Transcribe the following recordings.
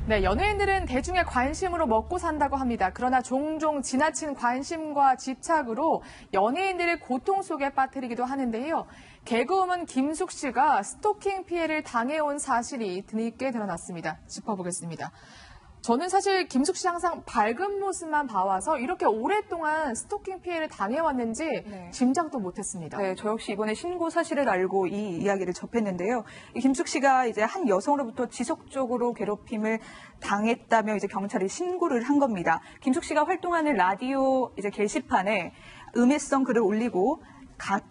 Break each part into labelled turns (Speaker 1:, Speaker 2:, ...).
Speaker 1: 네, 연예인들은 대중의 관심으로 먹고 산다고 합니다. 그러나 종종 지나친 관심과 집착으로 연예인들을 고통 속에 빠뜨리기도 하는데요. 개그우먼 김숙 씨가 스토킹 피해를 당해온 사실이 뒤늦게 드러났습니다. 짚어보겠습니다. 저는 사실 김숙 씨 항상 밝은 모습만 봐와서 이렇게 오랫동안 스토킹 피해를 당해왔는지 짐작도 못했습니다.
Speaker 2: 네, 저 역시 이번에 신고 사실을 알고 이 이야기를 접했는데요. 이 김숙 씨가 이제 한 여성으로부터 지속적으로 괴롭힘을 당했다며 이제 경찰에 신고를 한 겁니다. 김숙 씨가 활동하는 라디오 이제 게시판에 음해성 글을 올리고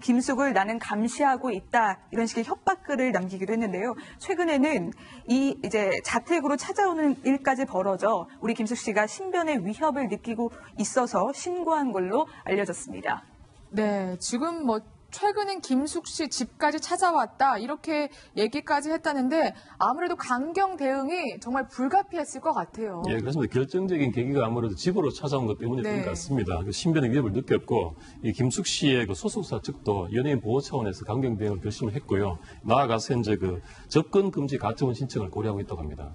Speaker 2: 김숙을 나는 감시하고 있다 이런 식의 협박글을 남기기도 했는데요. 최근에는 이 이제 자택으로 찾아오는 일까지 벌어져 우리 김숙 씨가 신변의 위협을 느끼고 있어서 신고한 걸로 알려졌습니다.
Speaker 1: 네, 지금 최근엔 김숙 씨 집까지 찾아왔다 이렇게 얘기까지 했다는데 아무래도 강경 대응이 정말 불가피했을 것 같아요.
Speaker 3: 예, 그렇습니다. 결정적인 계기가 아무래도 집으로 찾아온 것 때문인 것 같습니다. 신변의 위협을 느꼈고 이 김숙 씨의 그 소속사 측도 연예인 보호 차원에서 강경 대응을 결심을 했고요. 나아가서 현재 그 접근 금지 가처분 신청을 고려하고 있다고 합니다.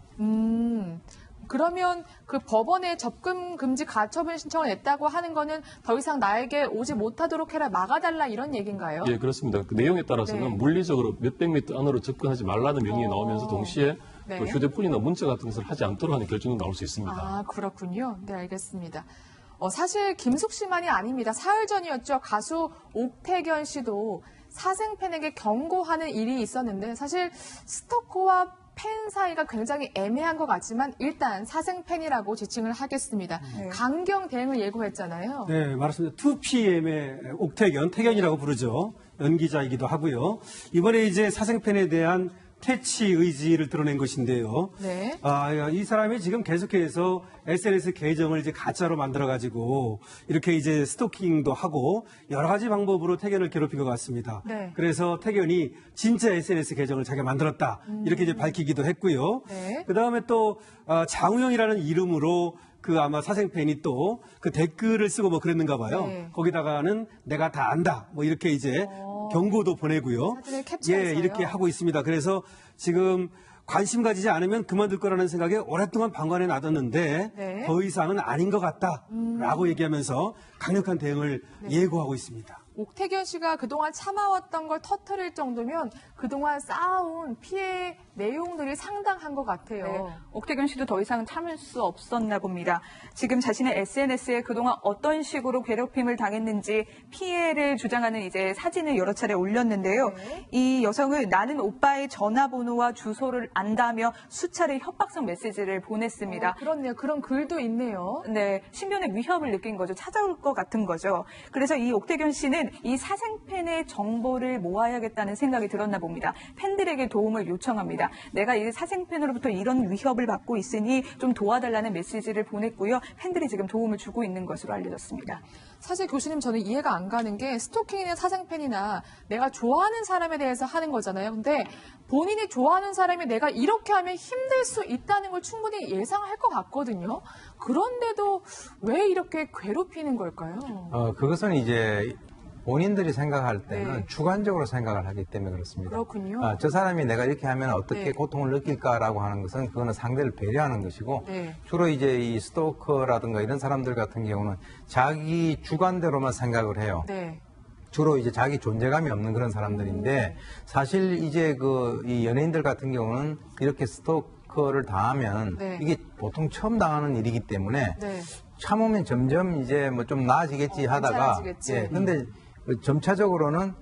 Speaker 1: 그러면 그 법원에 접근 금지 가처분 신청을 냈다고 하는 거는 더 이상 나에게 오지 못하도록 해라, 막아달라 이런 얘기인가요?
Speaker 3: 예, 그렇습니다. 그 내용에 따라서는 물리적으로 몇백 미터 안으로 접근하지 말라는 명령이 나오면서 동시에 또 휴대폰이나 문자 같은 것을 하지 않도록 하는 결정도 나올 수 있습니다.
Speaker 1: 아, 그렇군요. 네, 알겠습니다. 사실 김숙 씨만이 아닙니다. 사흘 전이었죠. 가수 옥태견 씨도 사생팬에게 경고하는 일이 있었는데 사실 스토커와 팬 사이가 굉장히 애매한 것 같지만 일단 사생팬이라고 지칭을 하겠습니다. 강경 대응을 예고했잖아요.
Speaker 4: 네, 맞습니다. 2PM의 옥태견, 태견이라고 부르죠. 연기자이기도 하고요. 이번에 이제 사생팬에 대한 퇴치 의지를 드러낸 것인데요.
Speaker 1: 네.
Speaker 4: 이 사람이 지금 계속해서 SNS 계정을 이제 가짜로 만들어가지고 이렇게 이제 스토킹도 하고 여러 가지 방법으로 태견을 괴롭힌 것 같습니다.
Speaker 1: 네.
Speaker 4: 그래서 태견이 진짜 SNS 계정을 자기가 만들었다 이렇게 이제 밝히기도 했고요.
Speaker 1: 네.
Speaker 4: 그 다음에 또 장우영이라는 이름으로 그 아마 사생팬이 또 그 댓글을 쓰고 그랬는가 봐요.
Speaker 1: 네.
Speaker 4: 거기다가는 내가 다 안다 이렇게 이제 경고도 보내고요.
Speaker 1: 사진을 캡처해서요.
Speaker 4: 예, 이렇게 하고 있습니다. 그래서 지금 관심 가지지 않으면 그만둘 거라는 생각에 오랫동안 방관해 놔뒀는데 더 이상은 아닌 것 같다라고 얘기하면서 강력한 대응을 예고하고 있습니다.
Speaker 1: 옥태견 씨가 그동안 참아왔던 걸 터뜨릴 정도면 그동안 쌓아온 피해 내용들이 상당한 것 같아요.
Speaker 2: 네, 옥태견 씨도 더 이상 참을 수 없었나 봅니다. 지금 자신의 SNS에 그동안 어떤 식으로 괴롭힘을 당했는지 피해를 주장하는 이제 사진을 여러 차례 올렸는데요. 이 여성은 나는 오빠의 전화번호와 주소를 안다며 수차례 협박성 메시지를 보냈습니다.
Speaker 1: 그렇네요. 그런 글도 있네요.
Speaker 2: 네, 신변의 위협을 느낀 거죠. 찾아올 것 같은 거죠. 그래서 이 옥태견 씨는 이 사생팬의 정보를 모아야겠다는 생각이 들었나 봅니다. 팬들에게 도움을 요청합니다. 내가 이 사생팬으로부터 이런 위협을 받고 있으니 좀 도와달라는 메시지를 보냈고요. 팬들이 지금 도움을 주고 있는 것으로 알려졌습니다.
Speaker 1: 사실 교수님 저는 이해가 안 가는 게 스토킹이나 사생팬이나 내가 좋아하는 사람에 대해서 하는 거잖아요. 근데 본인이 좋아하는 사람이 내가 이렇게 하면 힘들 수 있다는 걸 충분히 예상할 것 같거든요. 그런데도 왜 이렇게 괴롭히는 걸까요?
Speaker 5: 그것은 이제 본인들이 생각할 때는 주관적으로 생각을 하기 때문에 그렇습니다.
Speaker 1: 그렇군요.
Speaker 5: 저 사람이 내가 이렇게 하면 어떻게 고통을 느낄까라고 하는 것은 그거는 상대를 배려하는 것이고 주로 이제 이 스토커라든가 이런 사람들 같은 경우는 자기 주관대로만 생각을 해요. 주로 이제 자기 존재감이 없는 그런 사람들인데 사실 이제 이 연예인들 같은 경우는 이렇게 스토커를 당하면 이게 보통 처음 당하는 일이기 때문에 참으면 점점 이제 좀 나아지겠지 하다가 근데 점차적으로는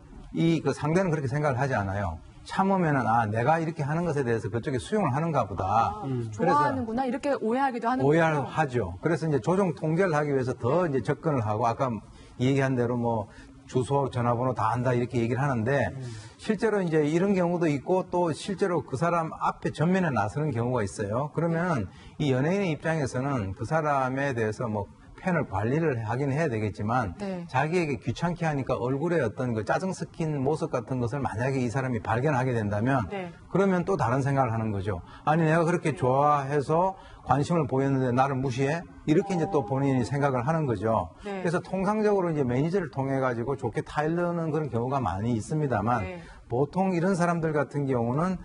Speaker 5: 그 상대는 그렇게 생각을 하지 않아요. 참으면은 내가 이렇게 하는 것에 대해서 그쪽에 수용을 하는가 보다.
Speaker 1: 좋아하는구나 이렇게 오해하기도 하는 거죠.
Speaker 5: 오해를 하죠. 그래서 이제 조정 통제를 하기 위해서 더 이제 접근을 하고 아까 얘기한 대로 주소, 전화번호 다 안다 이렇게 얘기를 하는데 실제로 이제 이런 경우도 있고 또 실제로 그 사람 앞에 전면에 나서는 경우가 있어요. 그러면 이 연예인의 입장에서는 그 사람에 대해서 팬을 관리를 하긴 해야 되겠지만 자기에게 귀찮게 하니까 얼굴에 어떤 그 짜증 섞인 모습 같은 것을 만약에 이 사람이 발견하게 된다면 그러면 또 다른 생각을 하는 거죠. 아니 내가 그렇게 좋아해서 관심을 보였는데 나를 무시해? 이렇게 이제 또 본인이 생각을 하는 거죠. 그래서 통상적으로 이제 매니저를 통해 가지고 좋게 타일르는 그런 경우가 많이 있습니다만 보통 이런 사람들 같은 경우는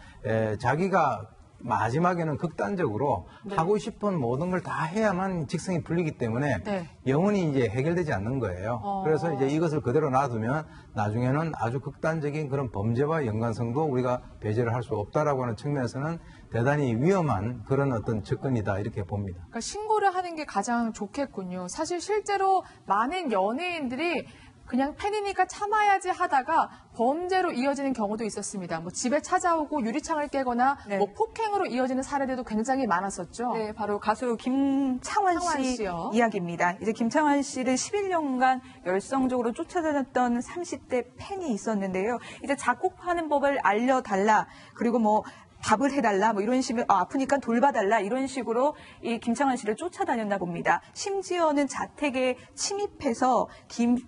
Speaker 5: 자기가 마지막에는 극단적으로 하고 싶은 모든 걸 다 해야만 직성이 풀리기 때문에
Speaker 1: 네.
Speaker 5: 영원히 이제 해결되지 않는 거예요. 그래서 이제 이것을 그대로 놔두면 나중에는 아주 극단적인 그런 범죄와 연관성도 우리가 배제를 할 수 없다라고 하는 측면에서는 대단히 위험한 그런 어떤 접근이다 이렇게 봅니다.
Speaker 1: 그러니까 신고를 하는 게 가장 좋겠군요. 사실 실제로 많은 연예인들이 그냥 팬이니까 참아야지 하다가 범죄로 이어지는 경우도 있었습니다. 뭐 집에 찾아오고 유리창을 깨거나
Speaker 2: 네.
Speaker 1: 뭐 폭행으로 이어지는 사례들도 굉장히 많았었죠.
Speaker 2: 네, 바로 가수 김창완
Speaker 1: 창완
Speaker 2: 씨
Speaker 1: 씨요.
Speaker 2: 이야기입니다. 이제 김창완 씨를 11년간 열성적으로 쫓아다녔던 30대 팬이 있었는데요. 이제 작곡하는 법을 알려달라. 그리고 뭐 밥을 해달라, 뭐 이런 식으로, 아프니까 돌봐달라, 이런 식으로 이 김창완 씨를 쫓아다녔나 봅니다. 심지어는 자택에 침입해서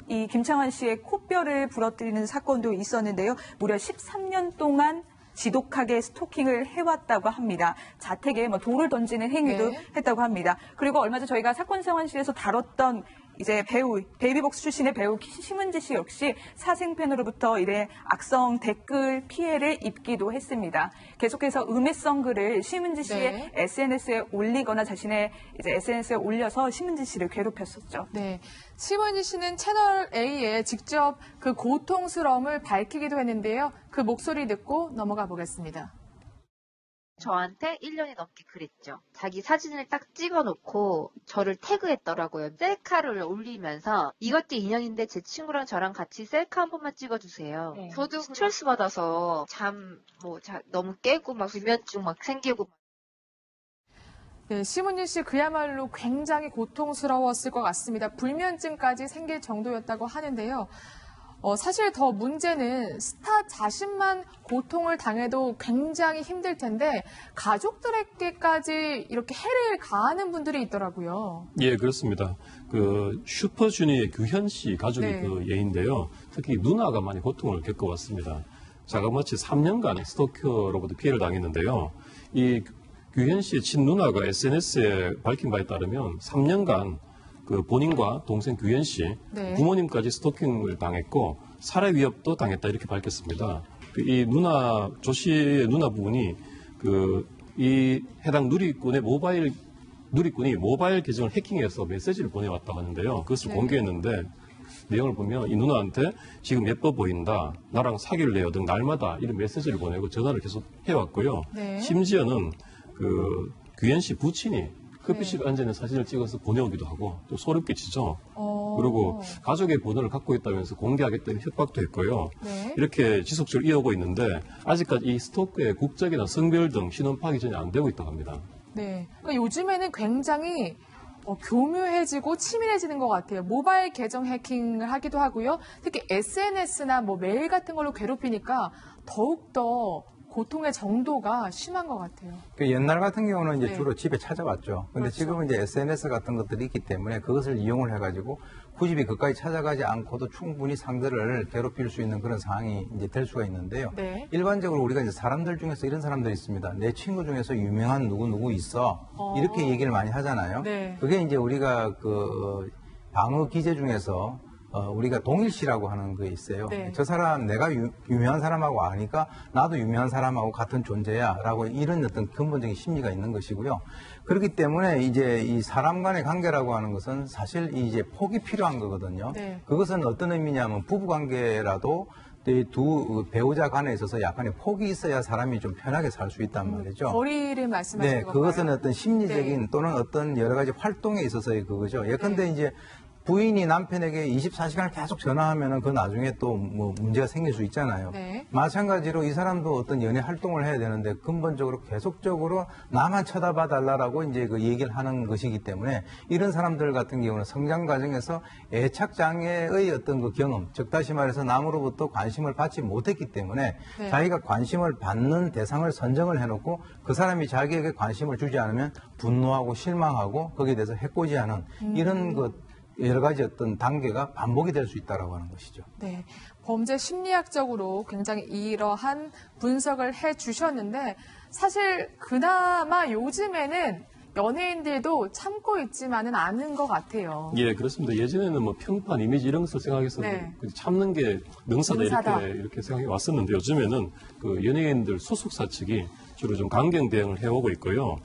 Speaker 2: 이 김창완 씨의 코뼈를 부러뜨리는 사건도 있었는데요. 무려 13년 동안 지독하게 스토킹을 해왔다고 합니다. 자택에 뭐 돌을 던지는 행위도
Speaker 1: 네.
Speaker 2: 했다고 합니다. 그리고 얼마 전 저희가 사건 상황실에서 다뤘던 이제 배우, 베이비복스 출신의 배우 심은지 씨 역시 사생팬으로부터 이래 악성 댓글 피해를 입기도 했습니다. 계속해서 음해성 글을 심은지 씨의
Speaker 1: 네.
Speaker 2: SNS에 올리거나 자신의 이제 SNS에 올려서 심은지 씨를 괴롭혔었죠.
Speaker 1: 네. 심은지 씨는 채널 A에 직접 그 고통스러움을 밝히기도 했는데요. 그 목소리 듣고 넘어가 보겠습니다.
Speaker 6: 저한테 1년이 넘게 그랬죠. 자기 사진을 딱 찍어놓고 저를 태그했더라고요. 셀카를 올리면서 이것도 인연인데 제 친구랑 저랑 같이 셀카 한 번만 찍어주세요.
Speaker 1: 네.
Speaker 6: 저도 스트레스 받아서 너무 깨고 막 불면증 막 생기고.
Speaker 1: 네, 심은지 씨 그야말로 굉장히 고통스러웠을 것 같습니다. 불면증까지 생길 정도였다고 하는데요. 사실 더 문제는 스타 자신만 고통을 당해도 굉장히 힘들 텐데 가족들에게까지 이렇게 해를 가하는 분들이 있더라고요.
Speaker 3: 예, 그렇습니다. 그 슈퍼주니어의 규현 씨 가족이
Speaker 1: 네.
Speaker 3: 그 예인데요. 특히 누나가 많이 고통을 겪어왔습니다. 자그마치 3년간 스토커로부터 피해를 당했는데요. 이 규현 씨의 친누나가 SNS에 밝힌 바에 따르면 3년간 그 본인과 동생 규현 씨,
Speaker 1: 네.
Speaker 3: 부모님까지 스토킹을 당했고 살해 위협도 당했다 이렇게 밝혔습니다. 이 누나 조 씨의 누나 부분이 이 해당 누리꾼이 모바일 계정을 해킹해서 메시지를 보내왔다고 하는데요. 그것을
Speaker 1: 네.
Speaker 3: 공개했는데 내용을 보면 이 누나한테 지금 예뻐 보인다, 나랑 사귈래요 등 날마다 이런 메시지를 보내고 전화를 계속 해왔고요.
Speaker 1: 네.
Speaker 3: 심지어는 그 규현 씨 부친이 커피숍에 앉아 있는 사진을 찍어서 보내오기도 하고 또 소름 끼치죠. 그리고 가족의 번호를 갖고 있다면서 공개하겠다는 협박도 했고요.
Speaker 1: 네.
Speaker 3: 이렇게 지속적으로 이어오고 있는데 아직까지 이 스토커의 국적이나 성별 등 신원 파악이 전혀 안 되고 있다고 합니다.
Speaker 1: 네. 그러니까 요즘에는 굉장히 교묘해지고 치밀해지는 것 같아요. 모바일 계정 해킹을 하기도 하고요. 특히 SNS나 뭐 메일 같은 걸로 괴롭히니까 더욱더 고통의 정도가 심한 것 같아요.
Speaker 5: 그 옛날 같은 경우는 이제
Speaker 1: 네.
Speaker 5: 주로 집에 찾아왔죠. 근데
Speaker 1: 그렇죠.
Speaker 5: 지금은 이제 SNS 같은 것들이 있기 때문에 그것을 이용을 해가지고 굳이 그까지 찾아가지 않고도 충분히 상대를 괴롭힐 수 있는 그런 상황이 이제 될 수가 있는데요.
Speaker 1: 네.
Speaker 5: 일반적으로 우리가 이제 사람들 중에서 이런 사람들이 있습니다. 내 친구 중에서 유명한 누구 있어. 이렇게 얘기를 많이 하잖아요.
Speaker 1: 네.
Speaker 5: 그게 이제 우리가 방어 기제 중에서 우리가 동일시라고 하는 게 있어요.
Speaker 1: 네.
Speaker 5: 저 사람 내가 유명한 사람하고 아니까 나도 유명한 사람하고 같은 존재야라고 이런 어떤 근본적인 심리가 있는 것이고요. 그렇기 때문에 이제 이 사람 간의 관계라고 하는 것은 사실 이제 폭이 필요한 거거든요.
Speaker 1: 네.
Speaker 5: 그것은 어떤 의미냐면 부부 관계라도 이 두 배우자 간에 있어서 약간의 폭이 있어야 사람이 좀 편하게 살 수 있단 말이죠.
Speaker 1: 거리를 말씀하시는
Speaker 5: 네,
Speaker 1: 건가요?
Speaker 5: 그것은 어떤 심리적인
Speaker 1: 네.
Speaker 5: 또는 어떤 여러 가지 활동에 있어서의 그거죠. 예컨대
Speaker 1: 네.
Speaker 5: 이제 부인이 남편에게 24시간을 계속 전화하면은 그 나중에 또 뭐 문제가 생길 수 있잖아요.
Speaker 1: 네.
Speaker 5: 마찬가지로 이 사람도 어떤 연애 활동을 해야 되는데 근본적으로 계속적으로 나만 쳐다봐 달라라고 이제 그 얘기를 하는 것이기 때문에 이런 사람들 같은 경우는 성장 과정에서 애착 장애의 어떤 그 경험, 즉 다시 말해서 남으로부터 관심을 받지 못했기 때문에
Speaker 1: 네.
Speaker 5: 자기가 관심을 받는 대상을 선정을 해놓고 그 사람이 자기에게 관심을 주지 않으면 분노하고 실망하고 거기에 대해서 해코지하는 이런 것 여러 가지 어떤 단계가 반복이 될 수 있다라고 하는 것이죠.
Speaker 1: 네, 범죄 심리학적으로 굉장히 이러한 분석을 해주셨는데 사실 그나마 요즘에는 연예인들도 참고 있지만은 않은 것 같아요.
Speaker 3: 예, 그렇습니다. 예전에는 뭐 평판, 이미지 이런 것을 생각해서
Speaker 1: 네.
Speaker 3: 참는 게 능사다
Speaker 1: 능사다.
Speaker 3: 이렇게 생각해 왔었는데 요즘에는 그 연예인들 소속사 측이 주로 좀 강경 대응을 해오고 있고요.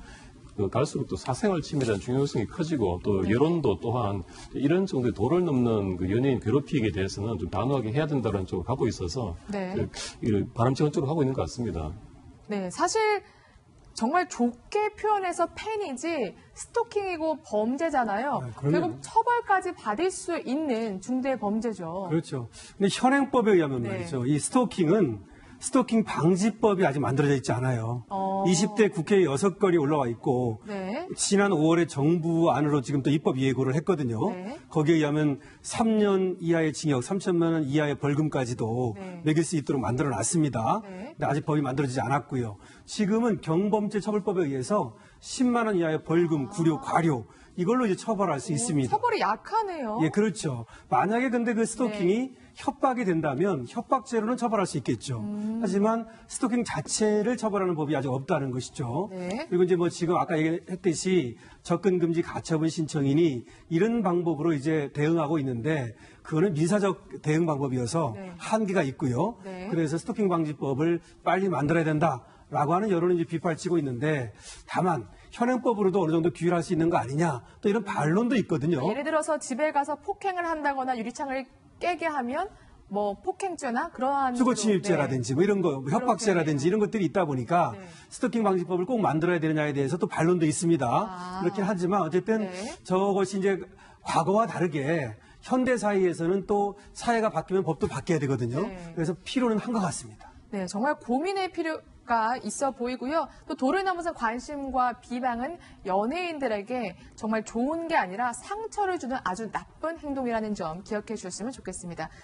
Speaker 3: 갈수록 또 사생활 침해에 대한 중요성이 커지고 또 여론도 또한 이런 정도의 도를 넘는 그 연예인 괴롭히기에 대해서는 좀 단호하게 해야 된다는 쪽으로 가고 있어서 바람직한 쪽으로 하고 있는 것 같습니다.
Speaker 1: 네, 사실 정말 좋게 표현해서 팬이지 스토킹이고 범죄잖아요. 결국 처벌까지 받을 수 있는 중대 범죄죠.
Speaker 4: 그렇죠. 근데 현행법에 의하면
Speaker 1: 네.
Speaker 4: 말이죠. 이 스토킹 방지법이 아직 만들어져 있지 않아요. 20대 국회에 6건이 올라와 있고
Speaker 1: 네.
Speaker 4: 지난 5월에 정부 안으로 지금 또 입법 예고를 했거든요.
Speaker 1: 네.
Speaker 4: 거기에 의하면 3년 이하의 징역, 3천만 원 이하의 벌금까지도
Speaker 1: 네.
Speaker 4: 매길 수 있도록 만들어 놨습니다.
Speaker 1: 네.
Speaker 4: 근데 아직 법이 만들어지지 않았고요. 지금은 경범죄 처벌법에 의해서 10만 원 이하의 벌금, 구류, 과료 이걸로 이제 처벌할 수 있습니다.
Speaker 1: 처벌이 약하네요.
Speaker 4: 예, 그렇죠. 만약에 근데 그 스토킹이 협박이 된다면 협박죄로는 처벌할 수 있겠죠. 하지만 스토킹 자체를 처벌하는 법이 아직 없다는 것이죠.
Speaker 1: 네.
Speaker 4: 그리고 이제 뭐 지금 아까 얘기했듯이 접근 금지 가처분 신청인이 이런 방법으로 이제 대응하고 있는데 그거는 민사적 대응 방법이어서
Speaker 1: 네.
Speaker 4: 한계가 있고요.
Speaker 1: 네.
Speaker 4: 그래서 스토킹 방지법을 빨리 만들어야 된다라고 하는 여론이 이제 빗발치고 있는데 다만 현행법으로도 어느 정도 규율할 수 있는 거 아니냐 또 이런 반론도 있거든요.
Speaker 1: 예를 들어서 집에 가서 폭행을 한다거나 유리창을 깨게 하면 뭐 폭행죄나 그러한
Speaker 4: 주거침입죄라든지 뭐 이런 거, 뭐 협박죄라든지 이런 것들이 있다 보니까
Speaker 1: 네.
Speaker 4: 스토킹 방지법을 꼭 만들어야 되느냐에 대해서 또 반론도 있습니다. 그렇긴 하지만 어쨌든
Speaker 1: 네.
Speaker 4: 저것이 이제 과거와 다르게 현대 사회에서는 또 사회가 바뀌면 법도 바뀌어야 되거든요.
Speaker 1: 네.
Speaker 4: 그래서 필요는 한 것 같습니다.
Speaker 1: 네, 정말 고민의 필요가 있어 보이고요. 또 도를 넘어선 관심과 비방은 연예인들에게 정말 좋은 게 아니라 상처를 주는 아주 나쁜 행동이라는 점 기억해 주셨으면 좋겠습니다.